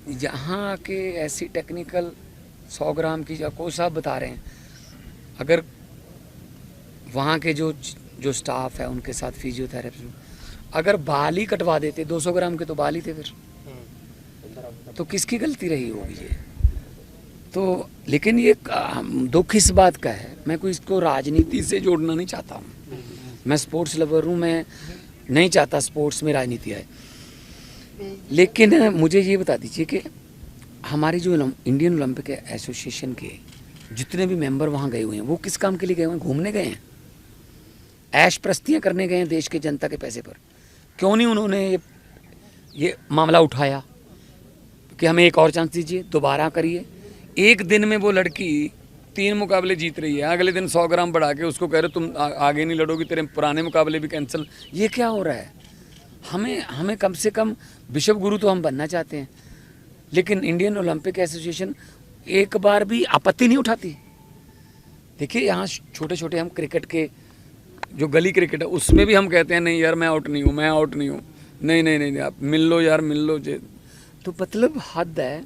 यहाँ के ऐसी टेक्निकल 100 ग्राम की कोच साहब बता रहे हैं, अगर वहाँ के जो जो स्टाफ है उनके साथ फिजियोथेरेपी, अगर बाल ही कटवा देते 200 ग्राम के तो बाल ही थे फिर, तो किसकी गलती रही होगी ये तो। लेकिन ये दुख इस बात का है, मैं कोई इसको राजनीति से जोड़ना नहीं चाहता हूँ, मैं स्पोर्ट्स लवर हूँ, मैं नहीं चाहता स्पोर्ट्स में राजनीति आए। लेकिन मुझे ये बता दीजिए कि हमारी जो इंडियन ओलंपिक एसोसिएशन के जितने भी मेंबर वहाँ गए हुए हैं वो किस काम के लिए गए हुए हैं? घूमने गए हैं, ऐश प्रस्तियाँ करने गए हैं देश के जनता के पैसे पर। क्यों नहीं उन्होंने ये मामला उठाया कि हमें एक और चांस दीजिए, दोबारा करिए। एक दिन में वो लड़की 3 मुकाबले जीत रही है, अगले दिन 100 ग्राम बढ़ा के उसको कह रहे तुम आगे नहीं लड़ोगी, तेरे पुराने मुकाबले भी कैंसिल। ये क्या हो रहा है? हमें कम से कम विश्व गुरु तो हम बनना चाहते हैं, लेकिन इंडियन ओलंपिक एसोसिएशन एक बार भी आपत्ति नहीं उठाती। देखिए यहाँ छोटे छोटे हम क्रिकेट के जो गली क्रिकेट है उसमें भी हम कहते हैं नहीं यार मैं आउट नहीं हूँ, मैं आउट नहीं हूँ, नहीं नहीं नहीं आप मिल लो यार मिल लो जे। तो मतलब हद है।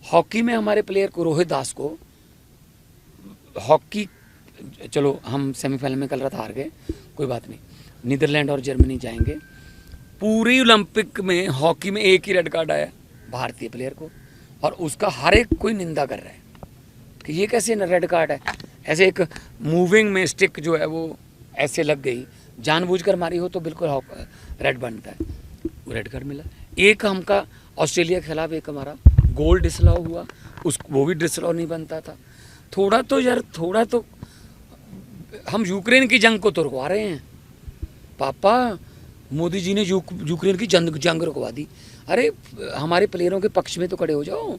हॉकी में हमारे प्लेयर को रोहित दास को हॉकी, चलो हम सेमीफाइनल में कल रात हार गए, कोई बात नहीं, नीदरलैंड और जर्मनी जाएंगे। पूरी ओलंपिक में हॉकी में एक ही रेड कार्ड आया भारतीय प्लेयर को, और उसका हर एक कोई निंदा कर रहा है कि ये कैसे रेड कार्ड है। ऐसे एक मूविंग में स्टिक जो है वो ऐसे लग गई, जानबूझकर मारी हो तो बिल्कुल रेड बनता है, वो रेड कार्ड मिला। एक हमका ऑस्ट्रेलिया के खिलाफ एक हमारा गोल डिसअलाउ हुआ, वो भी डिसअलाउ नहीं बनता था। थोड़ा तो यार, थोड़ा तो हम यूक्रेन की जंग को तो रुकवा रहे हैं पापा। मोदी जी ने यूक्रेन की जंग रुकवा दी। अरे हमारे प्लेयरों के पक्ष में तो खड़े हो जाओ।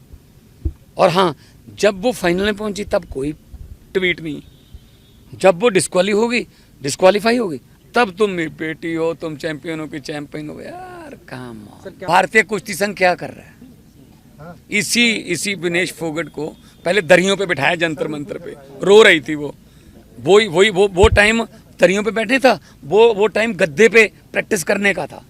और हाँ, जब वो फाइनल में पहुंची तब कोई ट्वीट नहीं, जब वो डिस्क्वालीफाई होगी तब तुम मेरी बेटी हो, तुम चैंपियन हो कि चैंपियन हो। यार काम, भारतीय कुश्ती संघ क्या कर रहा है? इसी विनेश फोगट को पहले दरियों पे बिठाया जंतर मंतर पे, रो रही थी वो टाइम दरियों पे बैठे था, वो टाइम गद्दे पे प्रैक्टिस करने का था।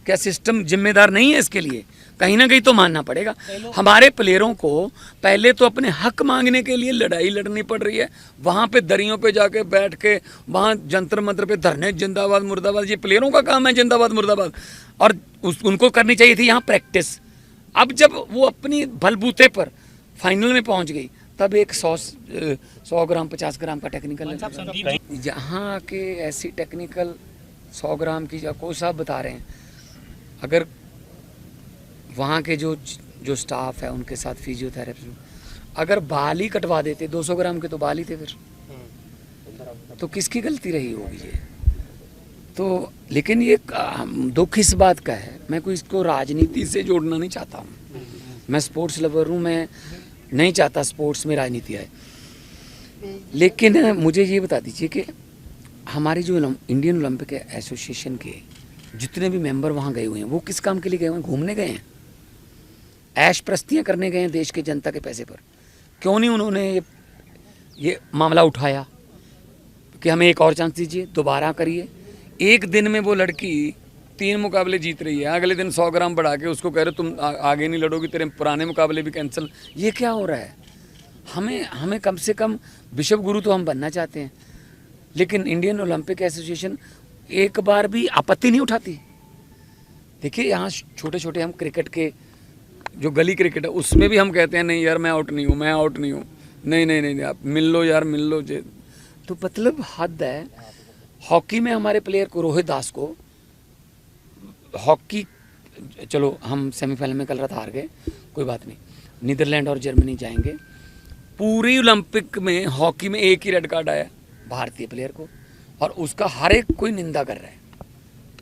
क्या सिस्टम जिम्मेदार नहीं है इसके लिए? कहीं ना कहीं तो मानना पड़ेगा। हमारे प्लेयरों को पहले तो अपने हक मांगने के लिए लड़ाई लड़नी पड़ रही है, वहाँ पे दरियों पे जाके बैठ के वहाँ जंतर मंतर पे धरने जिंदाबाद मुर्दाबाद। ये प्लेयरों का काम है जिंदाबाद मुर्दाबाद, और उनको करनी चाहिए थी यहाँ प्रैक्टिस। अब जब वो अपनी बलबूते पर फाइनल में पहुँच गई तब एक 100 ग्राम 50 ग्राम का टेक्निकल, यहाँ के ऐसी टेक्निकल 100 ग्राम की कोच साहब बता रहे हैं, अगर वहाँ के जो स्टाफ है उनके साथ फिजियोथेरेपी, अगर बाल ही कटवा देते 200 ग्राम के तो बाल ही थे फिर, तो किसकी गलती रही होगी ये तो। लेकिन ये दुख इस बात का है, मैं कोई इसको राजनीति से जोड़ना नहीं चाहता हूँ, मैं स्पोर्ट्स लवर हूँ, मैं नहीं चाहता स्पोर्ट्स में राजनीति आए। लेकिन मुझे ये बता दीजिए कि हमारी जो इंडियन ओलंपिक एसोसिएशन के जितने भी मेंबर वहाँ गए हुए हैं वो किस काम के लिए गए हुए हैं? घूमने गए हैं, ऐश प्रस्तियाँ करने गए हैं देश के जनता के पैसे पर। क्यों नहीं उन्होंने ये मामला उठाया कि हमें एक और चांस दीजिए, दोबारा करिए। एक दिन में वो लड़की 3 मुकाबले जीत रही है, अगले दिन 100 ग्राम बढ़ा के उसको कह रहे तुम आगे नहीं लड़ोगी, तेरे पुराने मुकाबले भी कैंसिल। ये क्या हो रहा है? हमें कम से कम विश्व गुरु तो हम बनना चाहते हैं, लेकिन इंडियन ओलंपिक एसोसिएशन एक बार भी आपत्ति नहीं उठाती। देखिए यहाँ छोटे छोटे हम क्रिकेट के जो गली क्रिकेट है उसमें भी हम कहते हैं नहीं यार मैं आउट नहीं हूँ, मैं आउट नहीं हूँ, नहीं नहीं नहीं आप मिल लो यार मिल लो जे। तो मतलब हद है। हॉकी में हमारे प्लेयर को रोहित दास को हॉकी, चलो हम सेमीफाइनल में कल रात हार गए, कोई बात नहीं, नीदरलैंड और जर्मनी जाएंगे। पूरी ओलंपिक में हॉकी में एक ही रेड कार्ड आया भारतीय प्लेयर को, और उसका हर एक कोई निंदा कर रहा है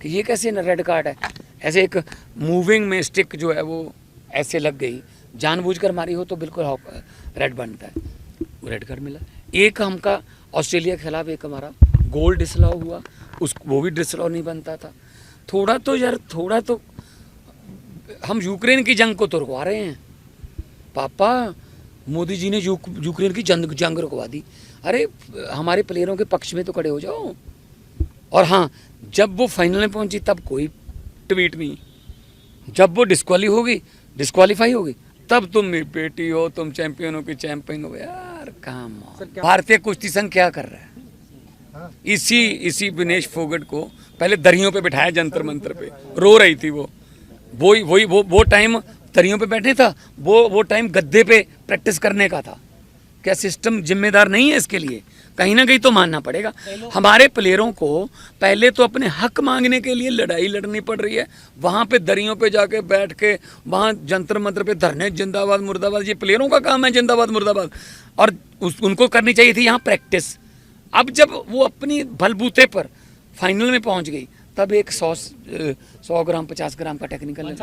कि ये कैसे रेड कार्ड है। ऐसे एक मूविंग में स्टिक जो है वो ऐसे लग गई, जानबूझकर मारी हो तो बिल्कुल रेड बनता है, वो रेड कार्ड मिला। एक हमका ऑस्ट्रेलिया के खिलाफ एक हमारा गोल डिसअलाउ हुआ, वो भी डिसअलाउ नहीं बनता था। थोड़ा तो यार, थोड़ा तो हम यूक्रेन की जंग को तो रुकवा रहे हैं पापा। मोदी जी ने यूक्रेन की जंग रुकवा दी। अरे हमारे प्लेयरों के पक्ष में तो खड़े हो जाओ। और हाँ, जब वो फाइनल में पहुंची तब कोई ट्वीट नहीं, जब वो डिस्क्वालीफाई हो गई, तब तुम मेरी बेटी हो, तुम चैंपियन हो कि चैंपियन हो। यार काम, भारतीय कुश्ती संघ क्या कर रहा है? इसी विनेश फोगट को पहले दरियों पे बिठाया जंतर मंतर पे, रो रही थी वो टाइम दरियों पे बैठे था, वो टाइम गद्दे पे प्रैक्टिस करने का था। क्या सिस्टम जिम्मेदार नहीं है इसके लिए? कहीं ना कहीं तो मानना पड़ेगा। हमारे प्लेयरों को पहले तो अपने हक मांगने के लिए लड़ाई लड़नी पड़ रही है, वहाँ पे दरियों पे जाके बैठ के वहाँ जंतर मंतर पे धरने जिंदाबाद मुर्दाबाद। ये प्लेयरों का काम है जिंदाबाद मुर्दाबाद, और उनको करनी चाहिए थी यहाँ प्रैक्टिस। अब जब वो अपनी बलबूते पर फाइनल में पहुँच गई, तब एक 100 ग्राम 50 ग्राम का टेक्निकल